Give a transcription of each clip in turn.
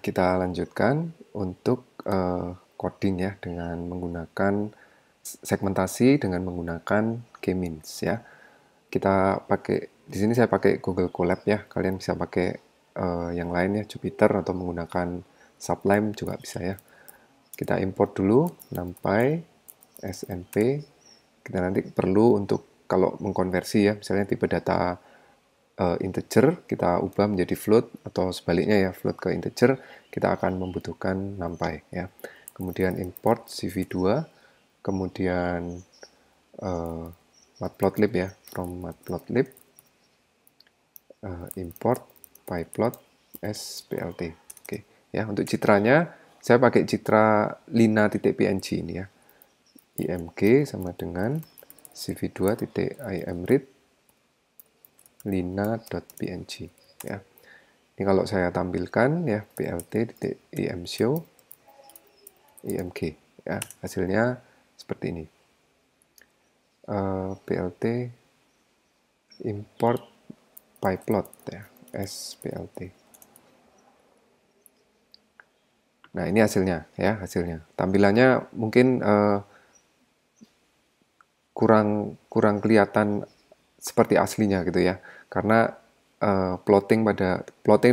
kita lanjutkan untuk coding ya dengan menggunakan segmentasi dengan menggunakan K-means ya. Kita pakai di sini saya pakai Google Colab ya. Kalian bisa pakai yang lain ya, Jupyter atau menggunakan Sublime juga bisa ya. Kita import dulu NumPy, SNP. Kita nanti perlu untuk kalau mengkonversi ya, misalnya tipe data integer kita ubah menjadi float atau sebaliknya ya, float ke integer, kita akan membutuhkan NumPy ya. Kemudian import CV2, kemudian matplotlib ya, from matplotlib import pyplot splt. Oke ya, untuk citranya saya pakai citra lina.png ini ya. img sama dengan cv2.imread lina.png ya. Ini kalau saya tampilkan ya, plt.imshow img ya, hasilnya seperti ini. Plt import pyplot ya, splt. Nah, ini hasilnya ya, hasilnya. Tampilannya mungkin kurang kelihatan seperti aslinya gitu ya, karena plotting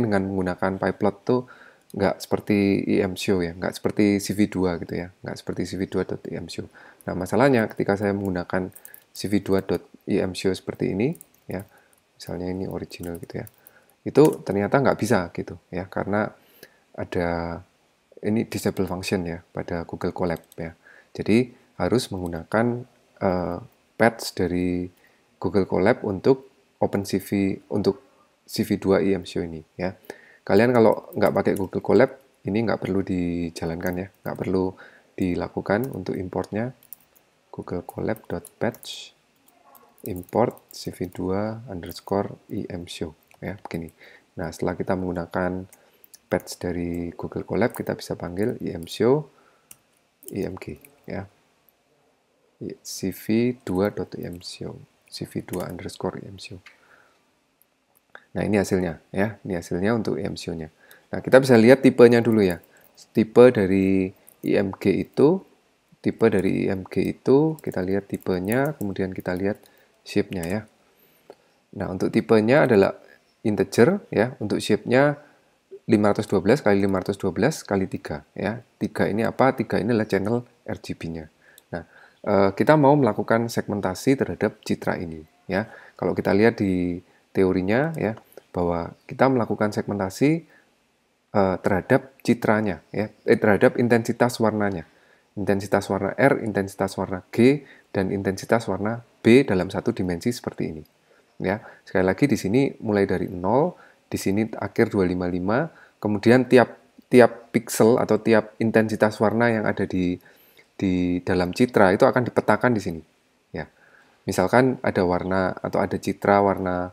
dengan menggunakan pyplot tuh nggak seperti imshow ya, nggak seperti CV2 gitu ya, nggak seperti cv2.imshow. Nah, masalahnya ketika saya menggunakan cv2.imshow seperti ini ya, misalnya ini original gitu ya, itu ternyata nggak bisa gitu ya, karena ada ini disable function ya pada Google Colab ya. Jadi harus menggunakan patch dari Google Colab untuk OpenCV untuk CV2 imshow ini ya. Kalian kalau nggak pakai Google Colab ini nggak perlu dijalankan ya, nggak perlu dilakukan untuk importnya. Google Colab.patch import cv2 underscore imshow ya, begini. Nah, setelah kita menggunakan patch dari Google Colab, kita bisa panggil imshow img ya, cv2.imshow cv2 underscore imshow. Nah, ini hasilnya ya, ini hasilnya untuk imshow-nya. Nah, kita bisa lihat tipenya dulu ya. Tipe dari img itu kita lihat tipenya, kemudian kita lihat shape-nya ya. Nah, untuk tipenya adalah integer ya, untuk shape-nya 512 kali 512 kali 3 ya. 3 ini apa? 3 ini adalah channel RGB-nya. Nah, kita mau melakukan segmentasi terhadap citra ini ya. Kalau kita lihat di teorinya ya, bahwa kita melakukan segmentasi terhadap citranya ya, terhadap intensitas warnanya. Intensitas warna R, intensitas warna G, dan intensitas warna B dalam satu dimensi seperti ini. Ya, sekali lagi di sini mulai dari 0, di sini akhir 255, kemudian tiap pixel atau tiap intensitas warna yang ada di dalam citra itu akan dipetakan di sini. Ya, misalkan ada warna atau ada citra warna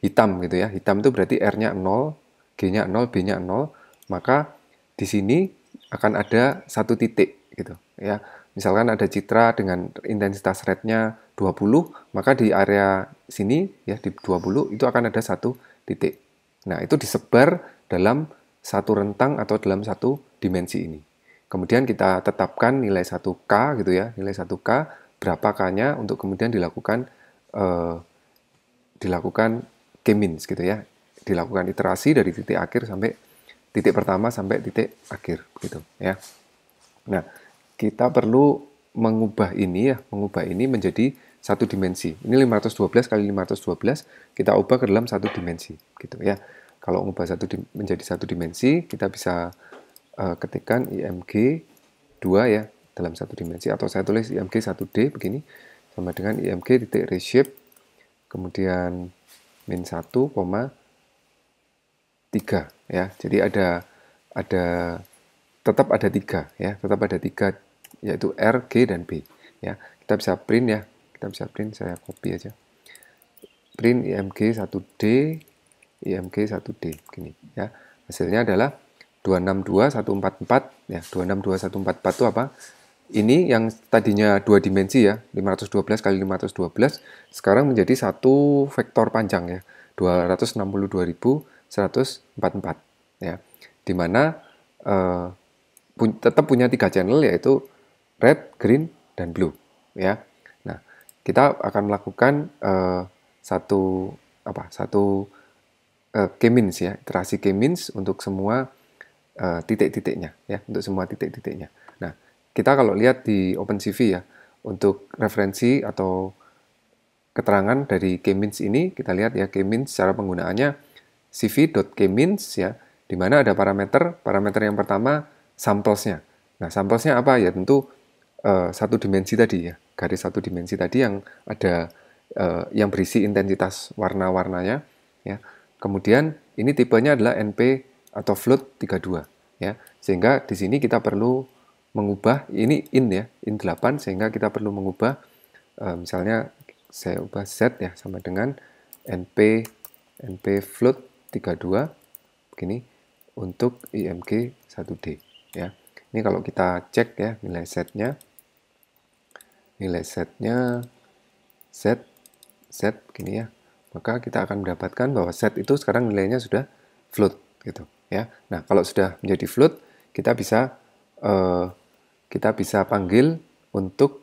hitam gitu ya. Hitam itu berarti R-nya 0, G-nya 0, B-nya 0, maka di sini akan ada satu titik gitu ya. Misalkan ada citra dengan intensitas red-nya 20, maka di area sini ya di 20 itu akan ada satu titik. Nah, itu disebar dalam satu rentang atau dalam satu dimensi ini. Kemudian kita tetapkan nilai 1K gitu ya, nilai 1K berapa K-nya untuk kemudian dilakukan K-means gitu ya. Dilakukan iterasi dari titik akhir sampai titik pertama sampai titik akhir gitu ya. Nah, kita perlu mengubah ini menjadi satu dimensi. Ini 512 kali 512 kita ubah ke dalam satu dimensi gitu ya. Kalau mengubah menjadi satu dimensi, kita bisa ketikkan img 2 ya dalam satu dimensi, atau saya tulis img 1D begini sama dengan img titik reshape kemudian min 1,3 ya. Jadi tetap ada 3 ya, tetap ada 3 yaitu R, G, dan B ya. Kita bisa print ya, saya copy aja. Print img 1D, img 1D begini ya. Hasilnya adalah 262144 ya. 262144 itu apa? Ini yang tadinya 2 dimensi ya, 512 kali 512 sekarang menjadi satu vektor panjang ya, 262.144. ya, di mana tetap punya 3 channel, yaitu red, green, dan blue, ya. Nah, kita akan melakukan satu k-means, ya, iterasi k-means untuk semua titik-titiknya, ya, untuk semua titik-titiknya. Nah, kita kalau lihat di OpenCV, ya, untuk referensi atau keterangan dari k-means ini, kita lihat, ya, k-means cara penggunaannya cv.k-means, ya, di mana ada parameter yang pertama samplesnya. Nah, samplesnya apa? Ya, tentu satu dimensi tadi, ya, garis satu dimensi tadi yang ada yang berisi intensitas warna-warnanya, ya. Kemudian ini tipenya adalah NP atau float 32, ya. Sehingga di sini kita perlu mengubah ini in 8, sehingga kita perlu mengubah misalnya saya ubah Z, ya, sama dengan NP float 32 begini untuk IMG 1D, ya. Ini kalau kita cek, ya, nilai Z-nya Z begini, ya. Maka kita akan mendapatkan bahwa Z itu sekarang nilainya sudah float gitu, ya. Nah, kalau sudah menjadi float, kita bisa panggil untuk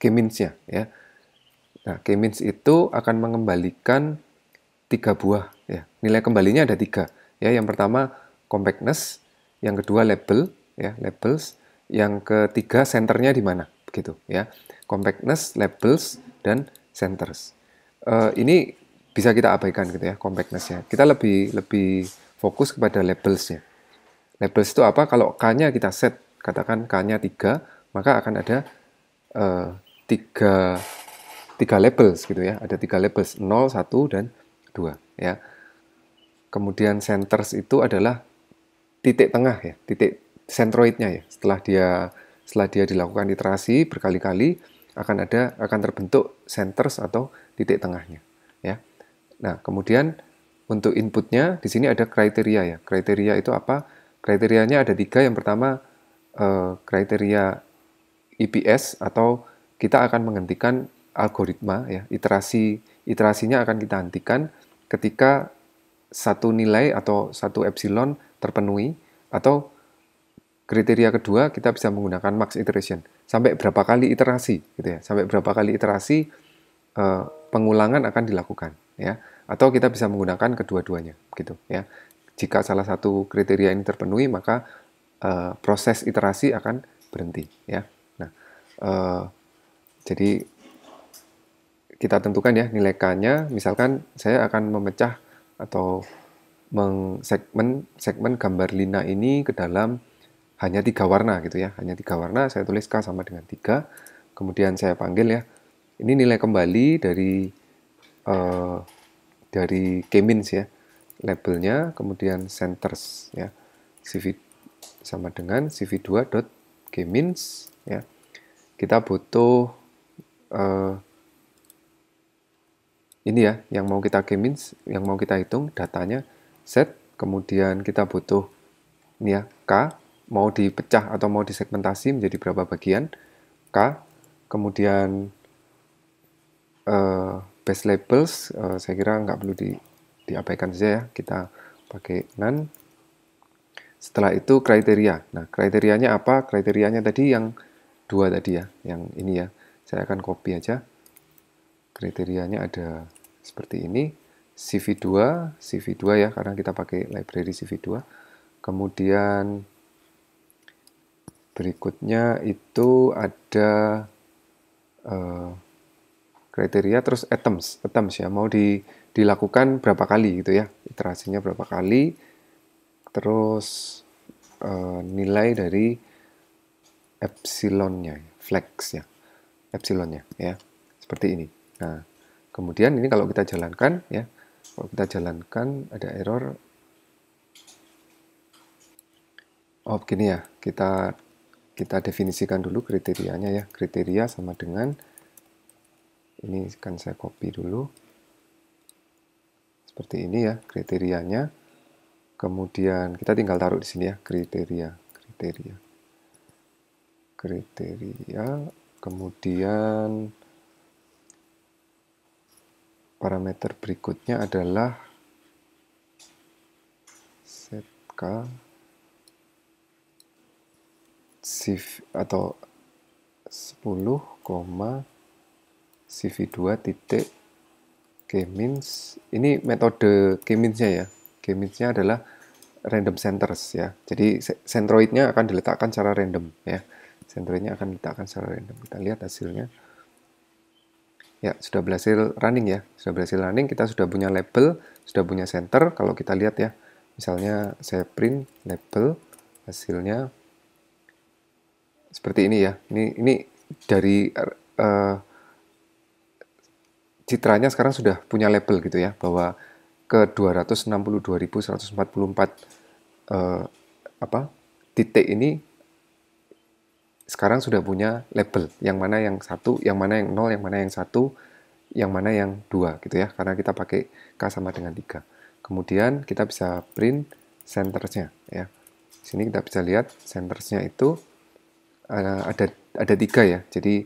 k-means-nya, ya. Nah, k-means itu akan mengembalikan 3 buah, ya. Nilai kembalinya ada 3, ya. Yang pertama compactness, yang kedua label, ya, labels, yang ketiga centernya di mana, begitu, ya. Compactness, labels, dan centers. Ini bisa kita abaikan gitu, ya, compactness-nya. Kita lebih fokus kepada labels-nya. Labels itu apa? Kalau K-nya kita set, katakan K-nya 3, maka akan ada 3 labels gitu, ya. Ada 3 labels, 0, 1, dan 2, ya. Kemudian centers itu adalah titik tengah, ya, titik centroidnya, ya. Setelah dia dilakukan iterasi berkali-kali, akan terbentuk centers atau titik tengahnya, ya. Nah, kemudian untuk inputnya di sini ada kriteria, ya. Kriteria itu apa? Kriterianya ada 3. Yang pertama kriteria EPS, atau kita akan menghentikan algoritma, ya. Iterasinya akan kita hentikan ketika satu nilai atau satu epsilon terpenuhi, atau kriteria kedua kita bisa menggunakan max iteration. Sampai berapa kali iterasi gitu, ya. Sampai berapa kali iterasi pengulangan akan dilakukan, ya. Atau kita bisa menggunakan kedua-duanya gitu, ya. Jika salah satu kriteria ini terpenuhi, maka proses iterasi akan berhenti, ya. Nah, jadi kita tentukan, ya, nilai K-nya. Misalkan saya akan memecah atau segmen gambar lina ini ke dalam hanya 3 warna gitu, ya. Hanya 3 warna, saya tulis K sama dengan 3. Kemudian saya panggil, ya. Ini nilai kembali dari k-means, ya. Labelnya, kemudian centers, ya. CV sama dengan cv2.k-means, ya. Kita butuh ini, ya, yang mau kita k-means, yang mau kita hitung datanya set, kemudian kita butuh ini, ya, K, mau dipecah atau mau disegmentasi menjadi berapa bagian, K, kemudian base labels, saya kira nggak perlu diabaikan saja, ya, kita pakai none. Setelah itu kriteria. Nah, kriterianya apa? Kriterianya tadi yang 2 tadi, ya, yang ini, ya. Saya akan copy aja. Kriterianya ada seperti ini. CV2, ya, karena kita pakai library CV2. Kemudian berikutnya itu ada kriteria, terus atoms, ya, mau dilakukan berapa kali gitu, ya, iterasinya berapa kali, terus nilai dari epsilonnya, flex, ya, epsilonnya, ya, seperti ini. Nah, kemudian ini kalau kita jalankan, ya, kalau kita jalankan ada error. Oh, begini, ya, kita definisikan dulu kriterianya, ya. Kriteria sama dengan ini, kan saya copy dulu seperti ini, ya, kriterianya. Kemudian kita tinggal taruh di sini, ya, kriteria, kemudian parameter berikutnya adalah set ke atau 10, CV2 titik k-means. Ini metode k-means-nya ya. K-means-nya adalah random centers ya. Jadi centroidnya akan diletakkan secara random ya. Centroidnya akan diletakkan secara random. Kita lihat hasilnya. Ya, sudah berhasil running ya. Sudah berhasil running, kita sudah punya label, sudah punya center. Kalau kita lihat ya, misalnya saya print label, hasilnya seperti ini ya. Ini dari citranya sekarang sudah punya label gitu ya, bahwa ke 262.144 titik ini sekarang sudah punya label, yang mana yang 1, yang mana yang 0, yang mana yang 1, yang mana yang 2 gitu ya, karena kita pakai K sama dengan 3. Kemudian kita bisa print centersnya ya. Di sini kita bisa lihat centersnya itu ada 3 ya. Jadi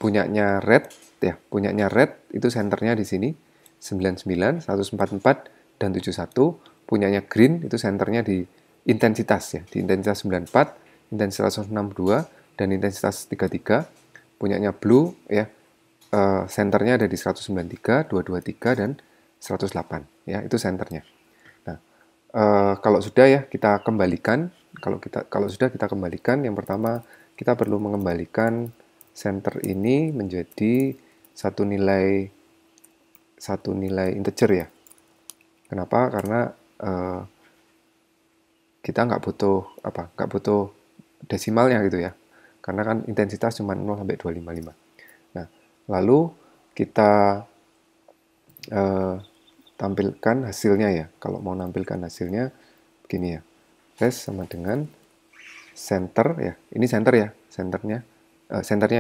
punyanya red ya, punyanya red itu senternya di sini 99, 144 dan 71. Punyanya green itu senternya di intensitas ya, di intensitas 94, intensitas 162 dan intensitas 33. Punyanya blue ya, senternya ada di 193, 223 dan 108 ya, itu senternya. Nah, kalau sudah ya kita kembalikan. Kalau sudah kita kembalikan, yang pertama kita perlu mengembalikan center ini menjadi satu nilai integer ya. Kenapa? Karena kita nggak butuh desimalnya gitu ya. Karena kan intensitas cuma 0 sampai 255. Nah, lalu kita tampilkan hasilnya ya. Kalau mau nampilkan hasilnya begini ya. Res sama dengan center ya. Ini center ya, senternya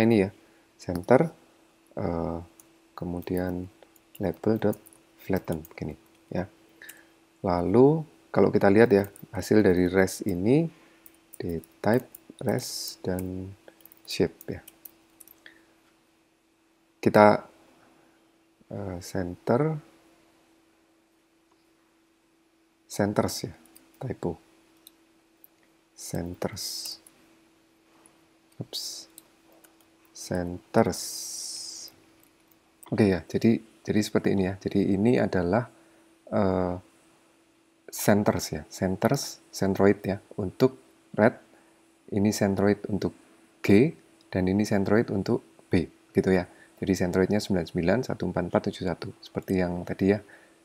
ini ya. Center kemudian label dot flatten begini ya. Lalu kalau kita lihat ya, hasil dari res ini di type res dan shape ya. Kita centers ya, typo centers. Centers. Oke ya, jadi seperti ini ya. Jadi ini adalah centers ya, centroid ya untuk red, ini centroid untuk G, dan ini centroid untuk B gitu ya. Jadi centroidnya 99, 144, 71 seperti yang tadi ya.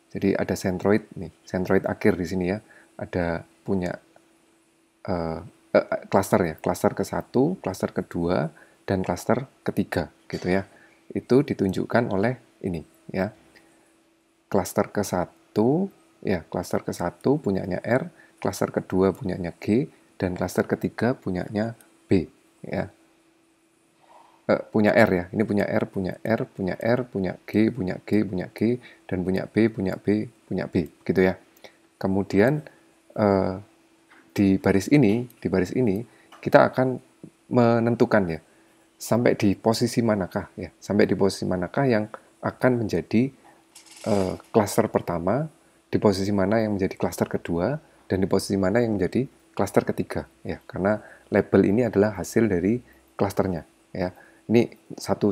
Jadi ada centroid nih, centroid akhir di sini ya. Ada punya cluster ya, cluster ke-1, cluster ke-2, dan cluster ke-3 gitu ya. Itu ditunjukkan oleh ini ya. Cluster ke-1 ya, cluster ke-1 punyanya R, cluster ke-2 punyanya G, dan cluster ke-3 punyanya B ya. Punya R ya. Ini punya R, punya R, punya R, punya G, punya G, punya G, dan punya B, punya B, punya B gitu ya. Kemudian di baris ini kita akan menentukan ya, sampai di posisi manakah ya, sampai di posisi manakah yang akan menjadi klaster pertama, di posisi mana yang menjadi klaster kedua, dan di posisi mana yang menjadi klaster ketiga ya, karena label ini adalah hasil dari klasternya ya. Ini satu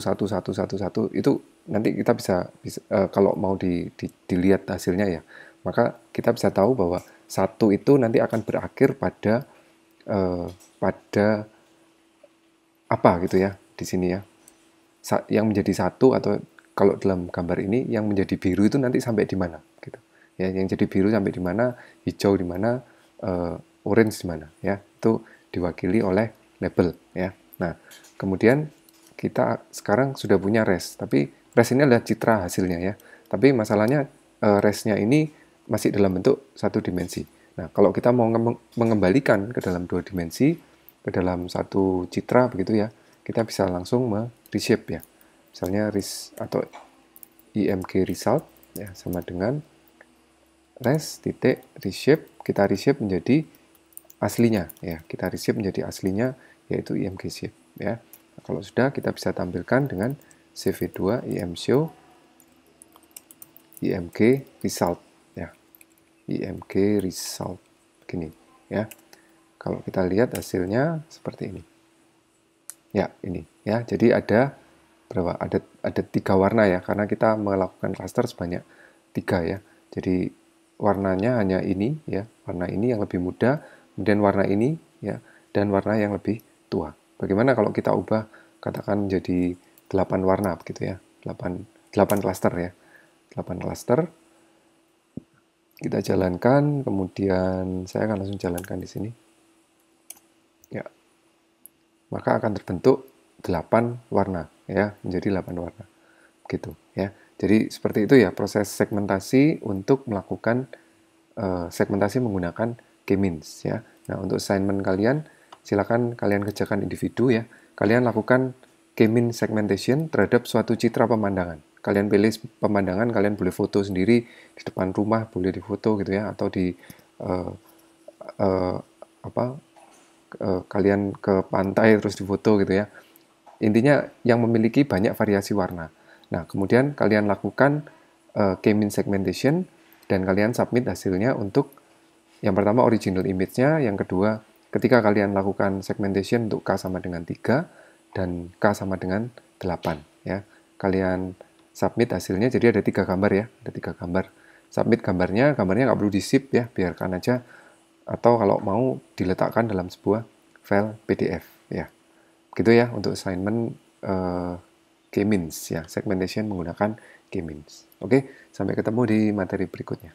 itu nanti kita bisa kalau mau dilihat hasilnya ya, maka kita bisa tahu bahwa satu itu nanti akan berakhir pada apa gitu ya di sini ya. Yang menjadi satu, atau kalau dalam gambar ini yang menjadi biru itu nanti sampai di mana gitu. Ya, yang jadi biru sampai di mana, hijau di mana, orange di mana ya. Itu diwakili oleh label ya. Nah, kemudian kita sekarang sudah punya res, tapi res ini adalah citra hasilnya ya. Tapi masalahnya resnya ini masih dalam bentuk satu dimensi. Nah, kalau kita mau mengembalikan ke dalam dua dimensi, ke dalam satu citra begitu ya, kita bisa langsung reshape ya. Misalnya atau img result ya, sama dengan res titik reshape, kita reshape menjadi aslinya ya. Kita reshape menjadi aslinya, yaitu img shape ya. Nah, kalau sudah, kita bisa tampilkan dengan cv2 imshow img result ya. img result gini ya. Kalau kita lihat hasilnya seperti ini. Ya, ini ya. Jadi ada berapa? Ada 3 warna ya, karena kita melakukan cluster sebanyak 3 ya. Jadi warnanya hanya ini ya, warna ini yang lebih muda, kemudian warna ini ya, dan warna yang lebih tua. Bagaimana kalau kita ubah katakan jadi 8 warna begitu ya. 8 cluster ya. 8 cluster kita jalankan, kemudian saya akan langsung jalankan di sini. Ya, maka akan terbentuk 8 warna ya, menjadi 8 warna gitu ya. Jadi seperti itu ya proses segmentasi untuk melakukan segmentasi menggunakan K-means ya. Nah, untuk assignment kalian silakan kalian kerjakan individu ya. Kalian lakukan K-means segmentation terhadap suatu citra pemandangan. Kalian pilih pemandangan, kalian boleh foto sendiri di depan rumah, boleh difoto gitu ya, atau di apa kalian ke pantai terus difoto gitu ya. Intinya yang memiliki banyak variasi warna. Nah, kemudian kalian lakukan K-means segmentation dan kalian submit hasilnya untuk yang pertama original image-nya, yang kedua ketika kalian lakukan segmentation untuk K sama dengan 3 dan K sama dengan 8 ya. Kalian submit hasilnya, jadi ada 3 gambar ya, ada 3 gambar. Submit gambarnya nggak perlu di-zip ya, biarkan aja, atau kalau mau diletakkan dalam sebuah file PDF ya. Gitu ya untuk assignment K-means ya, segmentation menggunakan K-means. Oke, sampai ketemu di materi berikutnya.